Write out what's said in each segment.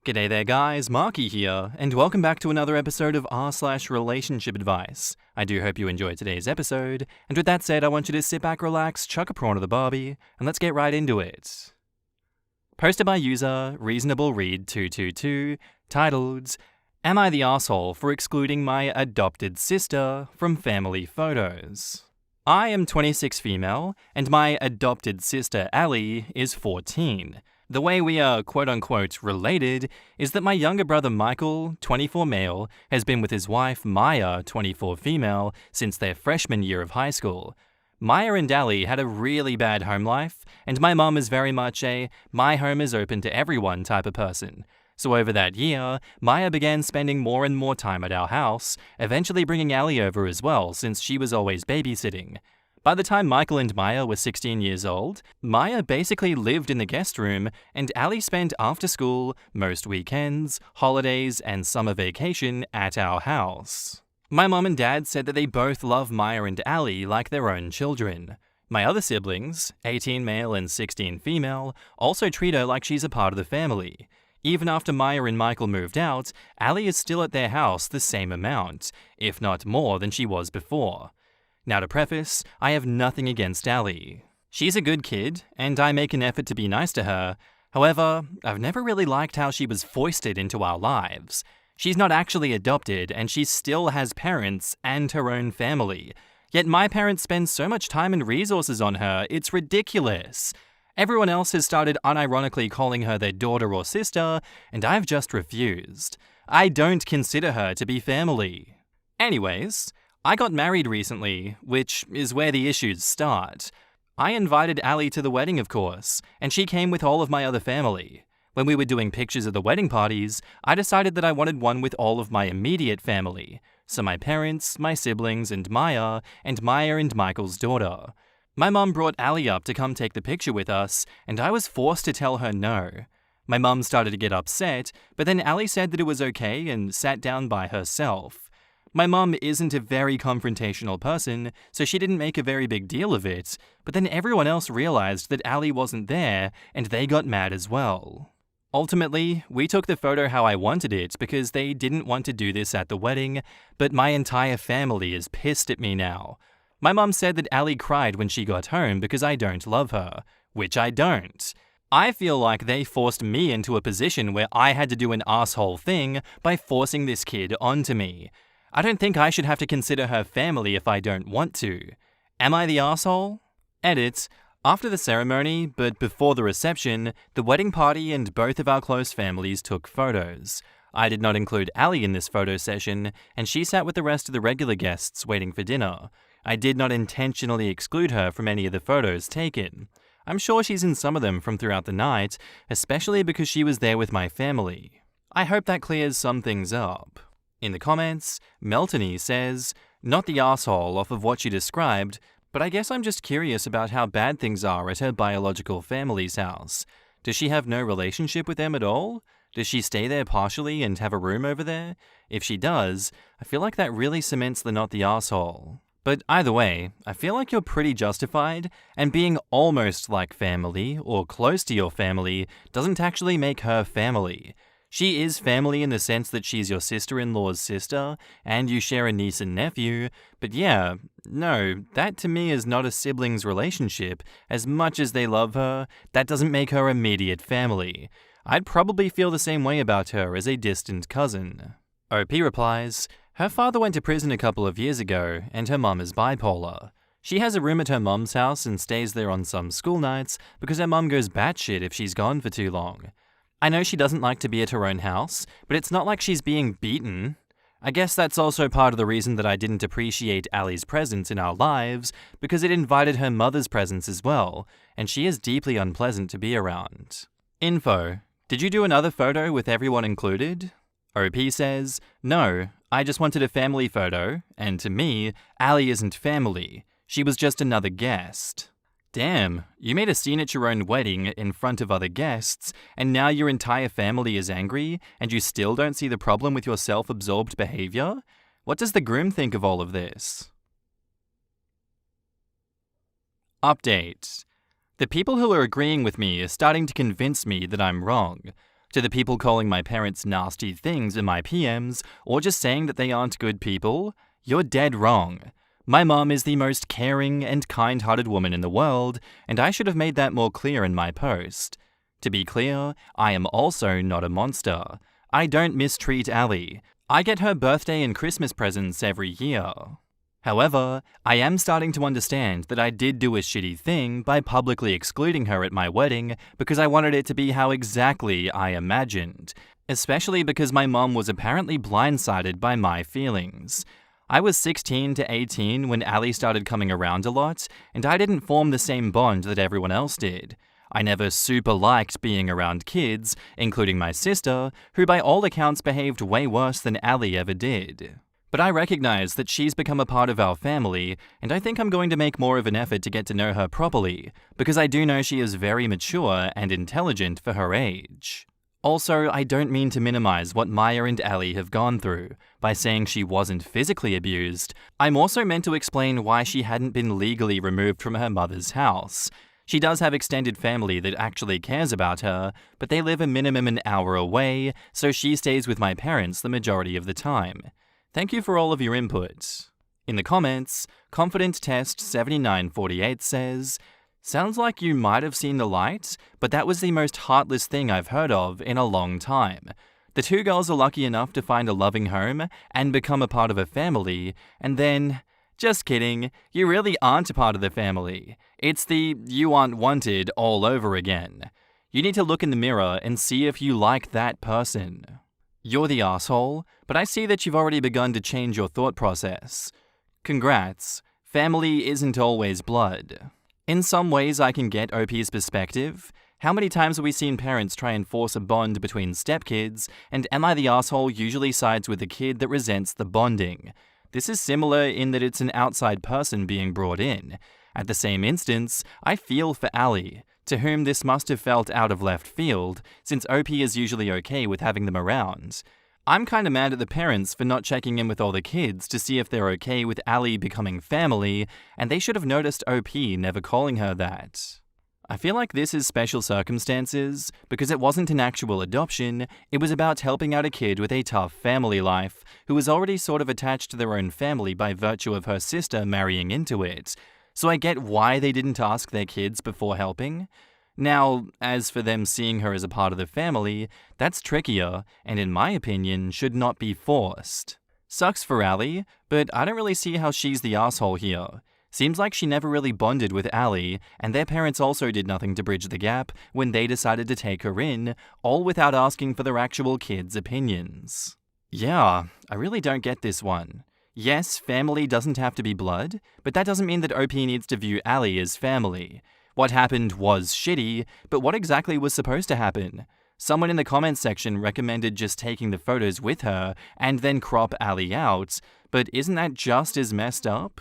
G'day there guys, Marky here, and welcome back to another episode of r/relationship advice. I do hope you enjoyed today's episode, and with that said, I want you to sit back, relax, chuck a prawn to the barbie, and let's get right into it. Posted by user ReasonableRead222, titled, Am I the asshole for excluding my adopted sister from family photos? I am 26 female, and my adopted sister Ali is 14. The way we are quote-unquote related is that my younger brother Michael, 24 male, has been with his wife Maya, 24 female, since their freshman year of high school. Maya and Ali had a really bad home life, and my mum is very much a my home is open to everyone type of person. So over that year, Maya began spending more and more time at our house, eventually bringing Ali over as well since she was always babysitting. By the time Michael and Maya were 16 years old, Maya basically lived in the guest room, and Ali spent after school, most weekends, holidays, and summer vacation at our house. My mom and dad said that they both love Maya and Ali like their own children. My other siblings, 18 male and 16 female, also treat her like she's a part of the family. Even after Maya and Michael moved out, Ali is still at their house the same amount, if not more than she was before. Now to preface, I have nothing against Ali. She's a good kid, and I make an effort to be nice to her. However, I've never really liked how she was foisted into our lives. She's not actually adopted, and she still has parents and her own family. Yet my parents spend so much time and resources on her, it's ridiculous. Everyone else has started unironically calling her their daughter or sister, and I've just refused. I don't consider her to be family. Anyways, I got married recently, which is where the issues start. I invited Ali to the wedding, of course, and she came with all of my other family. When we were doing pictures of the wedding parties, I decided that I wanted one with all of my immediate family. So my parents, my siblings, and Maya and Michael's daughter. My mum brought Ali up to come take the picture with us, and I was forced to tell her no. My mum started to get upset, but then Ali said that it was okay and sat down by herself. My mum isn't a very confrontational person, so she didn't make a very big deal of it, but then everyone else realized that Ali wasn't there, and they got mad as well. Ultimately, we took the photo how I wanted it because they didn't want to do this at the wedding, but my entire family is pissed at me now. My mum said that Ali cried when she got home because I don't love her, which I don't. I feel like they forced me into a position where I had to do an asshole thing by forcing this kid onto me. I don't think I should have to consider her family if I don't want to. Am I the asshole? Edit. After the ceremony, but before the reception, the wedding party and both of our close families took photos. I did not include Ali in this photo session, and she sat with the rest of the regular guests waiting for dinner. I did not intentionally exclude her from any of the photos taken. I'm sure she's in some of them from throughout the night, especially because she was there with my family. I hope that clears some things up. In the comments, Meltony says, not the asshole off of what she described, but I guess I'm just curious about how bad things are at her biological family's house. Does she have no relationship with them at all? Does she stay there partially and have a room over there? If she does, I feel like that really cements the not the asshole. But either way, I feel like you're pretty justified, and being almost like family or close to your family doesn't actually make her family. She is family in the sense that she's your sister-in-law's sister, and you share a niece and nephew, but yeah, no, that to me is not a sibling's relationship. As much as they love her, that doesn't make her immediate family. I'd probably feel the same way about her as a distant cousin. OP replies, her father went to prison a couple of years ago, and her mum is bipolar. She has a room at her mum's house and stays there on some school nights because her mum goes batshit if she's gone for too long. I know she doesn't like to be at her own house, but it's not like she's being beaten. I guess that's also part of the reason that I didn't appreciate Ali's presence in our lives, because it invited her mother's presence as well, and she is deeply unpleasant to be around. Info. Did you do another photo with everyone included? OP says, no, I just wanted a family photo, and to me, Ali isn't family. She was just another guest. Damn, you made a scene at your own wedding in front of other guests, and now your entire family is angry, and you still don't see the problem with your self-absorbed behavior? What does the groom think of all of this? Update. The people who are agreeing with me are starting to convince me that I'm wrong. To the people calling my parents nasty things in my PMs, or just saying that they aren't good people, you're dead wrong. My mom is the most caring and kind-hearted woman in the world, and I should have made that more clear in my post. To be clear, I am also not a monster. I don't mistreat Ali. I get her birthday and Christmas presents every year. However, I am starting to understand that I did do a shitty thing by publicly excluding her at my wedding because I wanted it to be how exactly I imagined, especially because my mom was apparently blindsided by my feelings. I was 16 to 18 when Ali started coming around a lot, and I didn't form the same bond that everyone else did. I never super liked being around kids, including my sister, who by all accounts behaved way worse than Ali ever did. But I recognize that she's become a part of our family, and I think I'm going to make more of an effort to get to know her properly, because I do know she is very mature and intelligent for her age. Also, I don't mean to minimize what Maya and Ali have gone through. By saying she wasn't physically abused, I'm also meant to explain why she hadn't been legally removed from her mother's house. She does have extended family that actually cares about her, but they live a minimum an hour away, so she stays with my parents the majority of the time. Thank you for all of your input. In the comments, Confident Test 7948 says, "Sounds like you might have seen the light, but that was the most heartless thing I've heard of in a long time. The two girls are lucky enough to find a loving home and become a part of a family, and then... Just kidding, you really aren't a part of the family. It's the you aren't wanted all over again. You need to look in the mirror and see if you like that person. You're the asshole, but I see that you've already begun to change your thought process. Congrats, family isn't always blood." In some ways I can get OP's perspective. How many times have we seen parents try and force a bond between stepkids, and am I the asshole usually sides with the kid that resents the bonding? This is similar in that it's an outside person being brought in. At the same instance, I feel for Ali, to whom this must have felt out of left field, since OP is usually okay with having them around. I'm kinda mad at the parents for not checking in with all the kids to see if they're okay with Ali becoming family, and they should have noticed OP never calling her that. I feel like this is special circumstances, because it wasn't an actual adoption, it was about helping out a kid with a tough family life, who was already sort of attached to their own family by virtue of her sister marrying into it. So I get why they didn't ask their kids before helping. Now, as for them seeing her as a part of the family, that's trickier, and in my opinion, should not be forced. Sucks for Ali, but I don't really see how she's the asshole here. Seems like she never really bonded with Ali, and their parents also did nothing to bridge the gap when they decided to take her in, all without asking for their actual kids' opinions. Yeah, I really don't get this one. Yes, family doesn't have to be blood, but that doesn't mean that OP needs to view Ali as family. What happened was shitty, but what exactly was supposed to happen? Someone in the comments section recommended just taking the photos with her and then crop Ali out, but isn't that just as messed up?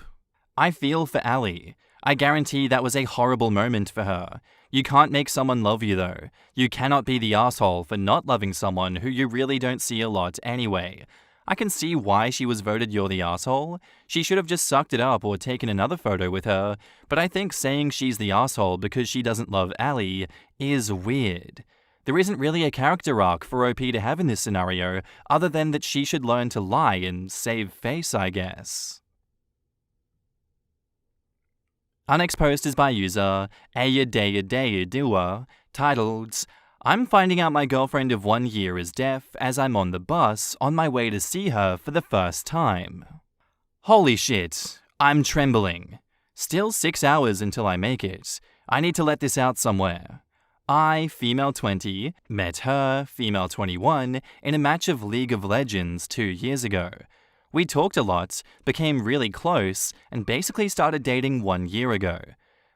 I feel for Ali. I guarantee that was a horrible moment for her. You can't make someone love you though. You cannot be the asshole for not loving someone who you really don't see a lot anyway. I can see why she was voted you're the asshole. She should have just sucked it up or taken another photo with her, but I think saying she's the asshole because she doesn't love Ali is weird. There isn't really a character arc for OP to have in this scenario, other than that she should learn to lie and save face, I guess. Our next post is by user Ayadayadayadua, titled, "I'm finding out my girlfriend of 1 year is deaf as I'm on the bus on my way to see her for the first time. Holy shit, I'm trembling. Still 6 hours until I make it. I need to let this out somewhere. I, female 20, met her, female 21, in a match of League of Legends 2 years ago. We talked a lot, became really close, and basically started dating 1 year ago.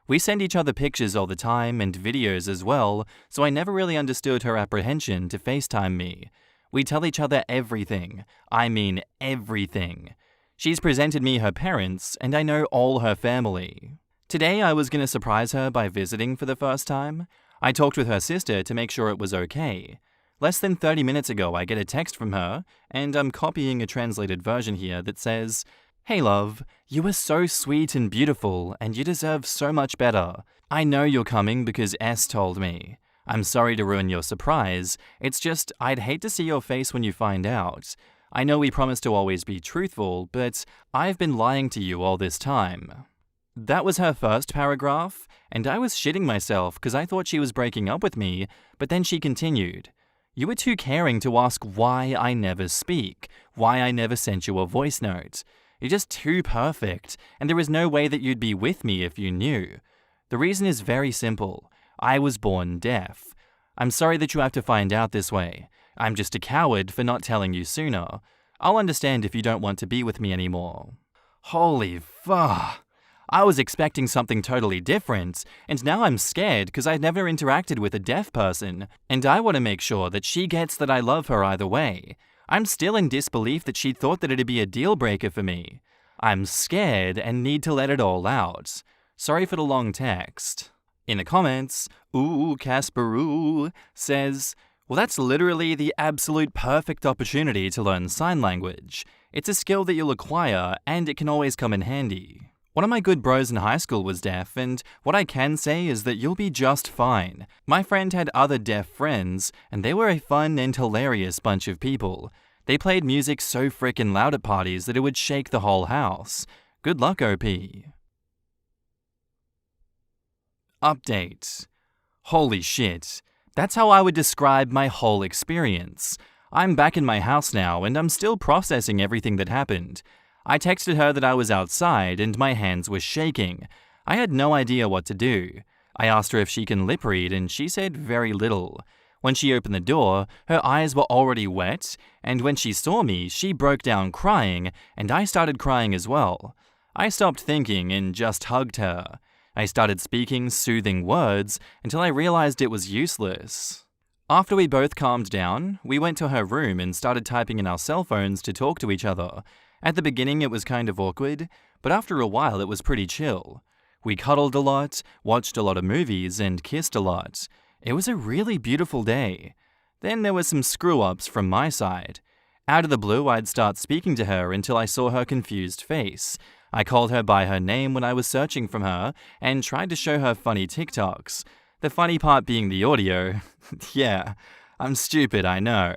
We send each other pictures all the time and videos as well, so I never really understood her apprehension to FaceTime me. We tell each other everything. I mean everything. She's presented me her parents, and I know all her family. Today I was gonna surprise her by visiting for the first time. I talked with her sister to make sure it was okay. Less than 30 minutes ago I get a text from her, and I'm copying a translated version here that says, "Hey love, you are so sweet and beautiful, and you deserve so much better. I know you're coming because S told me. I'm sorry to ruin your surprise, it's just I'd hate to see your face when you find out. I know we promised to always be truthful, but I've been lying to you all this time." That was her first paragraph, and I was shitting myself because I thought she was breaking up with me, but then she continued. "You were too caring to ask why I never speak, why I never sent you a voice note. You're just too perfect, and there is no way that you'd be with me if you knew. The reason is very simple. I was born deaf. I'm sorry that you have to find out this way. I'm just a coward for not telling you sooner. I'll understand if you don't want to be with me anymore." Holy fuck. I was expecting something totally different, and now I'm scared because I've never interacted with a deaf person, and I want to make sure that she gets that I love her either way. I'm still in disbelief that she thought that it'd be a deal breaker for me. I'm scared and need to let it all out. Sorry for the long text. In the comments, Ooh Casperoo says, "Well, that's literally the absolute perfect opportunity to learn sign language. It's a skill that you'll acquire, and it can always come in handy. One of my good bros in high school was deaf, and what I can say is that you'll be just fine. My friend had other deaf friends, and they were a fun and hilarious bunch of people. They played music so frickin' loud at parties that it would shake the whole house. Good luck, OP." Update. Holy shit. That's how I would describe my whole experience. I'm back in my house now, and I'm still processing everything that happened. I texted her that I was outside and my hands were shaking. I had no idea what to do. I asked her if she can lip read and she said very little. When she opened the door, her eyes were already wet, and when she saw me, she broke down crying, and I started crying as well. I stopped thinking and just hugged her. I started speaking soothing words until I realized it was useless. After we both calmed down, we went to her room and started typing in our cell phones to talk to each other. At the beginning it was kind of awkward, but after a while it was pretty chill. We cuddled a lot, watched a lot of movies, and kissed a lot. It was a really beautiful day. Then there were some screw-ups from my side. Out of the blue, I'd start speaking to her until I saw her confused face. I called her by her name when I was searching for her, and tried to show her funny TikToks. The funny part being the audio. Yeah, I'm stupid, I know.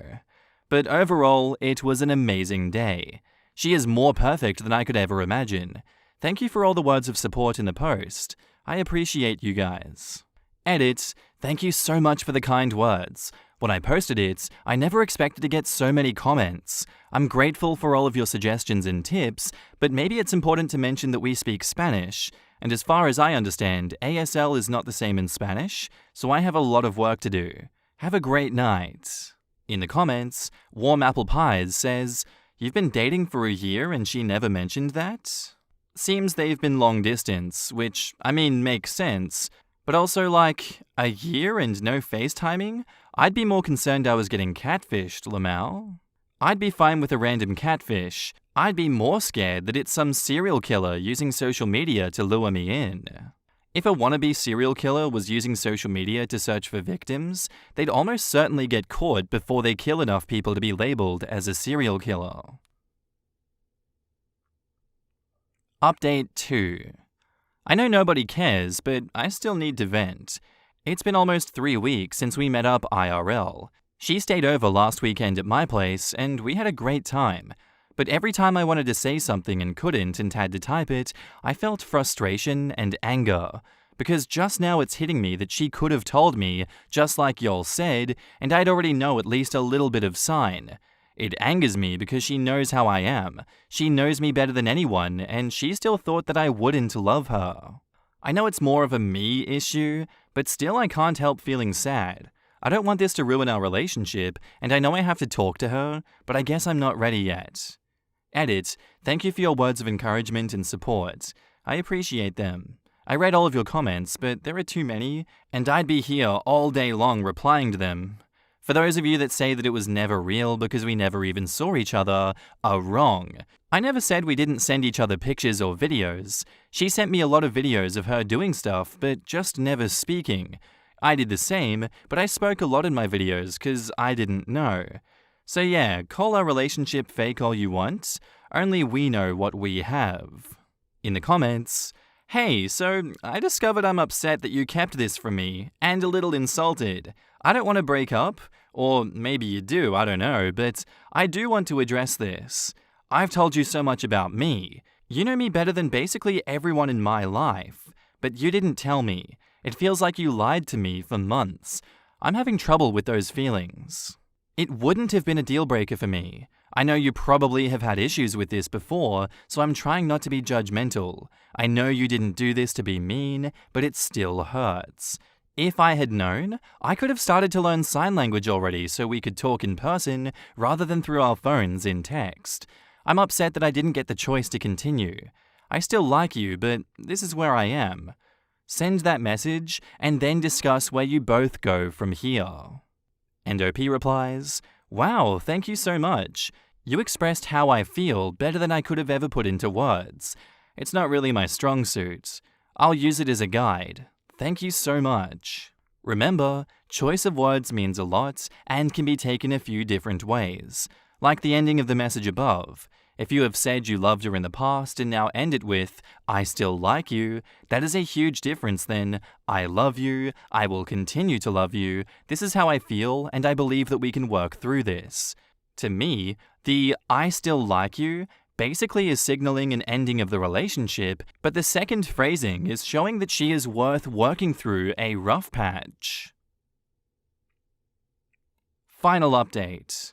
But overall, it was an amazing day. She is more perfect than I could ever imagine. Thank you for all the words of support in the post. I appreciate you guys. Edit, thank you so much for the kind words. When I posted it, I never expected to get so many comments. I'm grateful for all of your suggestions and tips, but maybe it's important to mention that we speak Spanish. And as far as I understand, ASL is not the same in Spanish, so I have a lot of work to do. Have a great night. In the comments, Warm Apple Pies says, "You've been dating for a year and she never mentioned that?" Seems they've been long distance, which, I mean, makes sense. But also, like, a year and no FaceTiming? I'd be more concerned I was getting catfished, Lamau. I'd be fine with a random catfish. I'd be more scared that it's some serial killer using social media to lure me in. If a wannabe serial killer was using social media to search for victims, they'd almost certainly get caught before they kill enough people to be labeled as a serial killer. Update 2. I know nobody cares, but I still need to vent. It's been almost 3 weeks since we met up IRL. She stayed over last weekend at my place, and we had a great time. But every time I wanted to say something and couldn't and had to type it, I felt frustration and anger. Because just now it's hitting me that she could have told me, just like y'all said, and I'd already know at least a little bit of sign. It angers me because she knows how I am. She knows me better than anyone, and she still thought that I wouldn't love her. I know it's more of a me issue, but still I can't help feeling sad. I don't want this to ruin our relationship, and I know I have to talk to her, but I guess I'm not ready yet. Edit, thank you for your words of encouragement and support. I appreciate them. I read all of your comments, but there are too many, and I'd be here all day long replying to them. For those of you that say that it was never real because we never even saw each other, are wrong. I never said we didn't send each other pictures or videos. She sent me a lot of videos of her doing stuff, but just never speaking. I did the same, but I spoke a lot in my videos because I didn't know. So yeah, call our relationship fake all you want, only we know what we have. In the comments, Hey, so I discovered I'm upset that you kept this from me, and a little insulted. I don't want to break up, or maybe you do, I don't know, but I do want to address this. I've told you so much about me. You know me better than basically everyone in my life, but you didn't tell me. It feels like you lied to me for months. I'm having trouble with those feelings. It wouldn't have been a deal breaker for me. I know you probably have had issues with this before, so I'm trying not to be judgmental. I know you didn't do this to be mean, but it still hurts. If I had known, I could have started to learn sign language already so we could talk in person rather than through our phones in text. I'm upset that I didn't get the choice to continue. I still like you, but this is where I am. Send that message and then discuss where you both go from here. And OP replies, "Wow, thank you so much. You expressed how I feel better than I could have ever put into words. It's not really my strong suit. I'll use it as a guide. Thank you so much." Remember, choice of words means a lot and can be taken a few different ways. Like the ending of the message above. If you have said you loved her in the past and now end it with, "I still like you," that is a huge difference than, "I love you, I will continue to love you, this is how I feel, and I believe that we can work through this." To me, the "I still like you" basically is signaling an ending of the relationship, but the second phrasing is showing that she is worth working through a rough patch. Final update.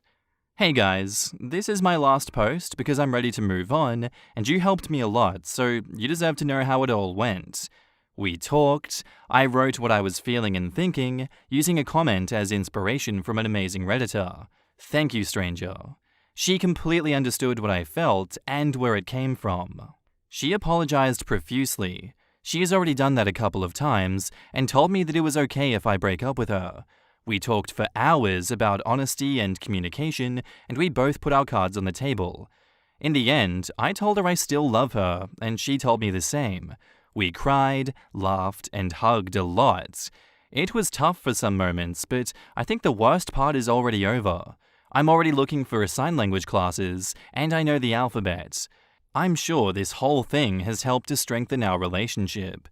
Hey guys, this is my last post because I'm ready to move on, and you helped me a lot, so you deserve to know how it all went. We talked, I wrote what I was feeling and thinking, using a comment as inspiration from an amazing Redditor. Thank you, stranger. She completely understood what I felt and where it came from. She apologized profusely. She has already done that a couple of times, and told me that it was okay if I break up with her. We talked for hours about honesty and communication, and we both put our cards on the table. In the end, I told her I still love her, and she told me the same. We cried, laughed, and hugged a lot. It was tough for some moments, but I think the worst part is already over. I'm already looking for sign language classes, and I know the alphabet. I'm sure this whole thing has helped to strengthen our relationship.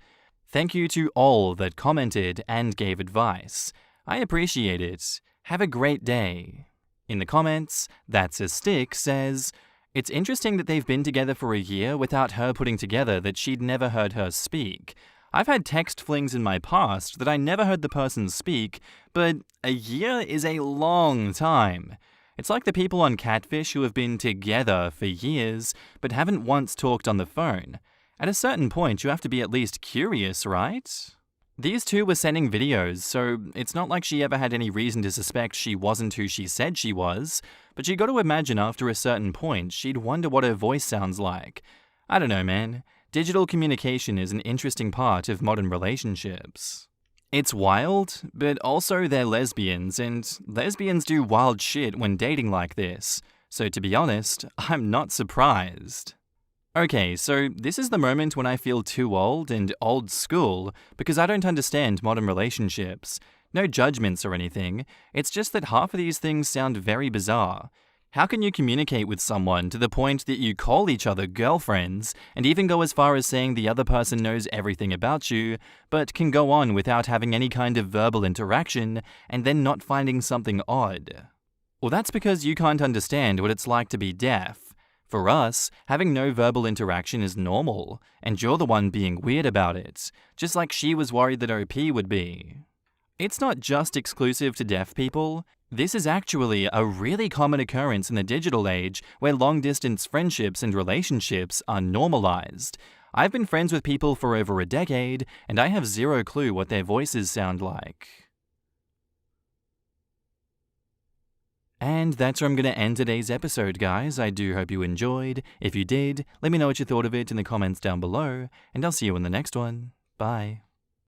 Thank you to all that commented and gave advice. I appreciate it. Have a great day. In the comments, That's a Stick says, "It's interesting that they've been together for a year without her putting together that she'd never heard her speak. I've had text flings in my past that I never heard the person speak, but a year is a long time. It's like the people on Catfish who have been together for years but haven't once talked on the phone. At a certain point, you have to be at least curious, right?" These two were sending videos, so it's not like she ever had any reason to suspect she wasn't who she said she was, but you got to imagine after a certain point, she'd wonder what her voice sounds like. I don't know, man. Digital communication is an interesting part of modern relationships. It's wild, but also they're lesbians, and lesbians do wild shit when dating like this. So to be honest, I'm not surprised. Okay, so this is the moment when I feel too old and old school because I don't understand modern relationships. No judgments or anything, it's just that half of these things sound very bizarre. How can you communicate with someone to the point that you call each other girlfriends and even go as far as saying the other person knows everything about you, but can go on without having any kind of verbal interaction and then not finding something odd? Well, that's because you can't understand what it's like to be deaf. For us, having no verbal interaction is normal, and you're the one being weird about it, just like she was worried that OP would be. It's not just exclusive to deaf people. This is actually a really common occurrence in the digital age where long-distance friendships and relationships are normalized. I've been friends with people for over a decade, and I have zero clue what their voices sound like. And that's where I'm going to end today's episode, guys. I do hope you enjoyed. If you did, let me know what you thought of it in the comments down below, and I'll see you in the next one. Bye.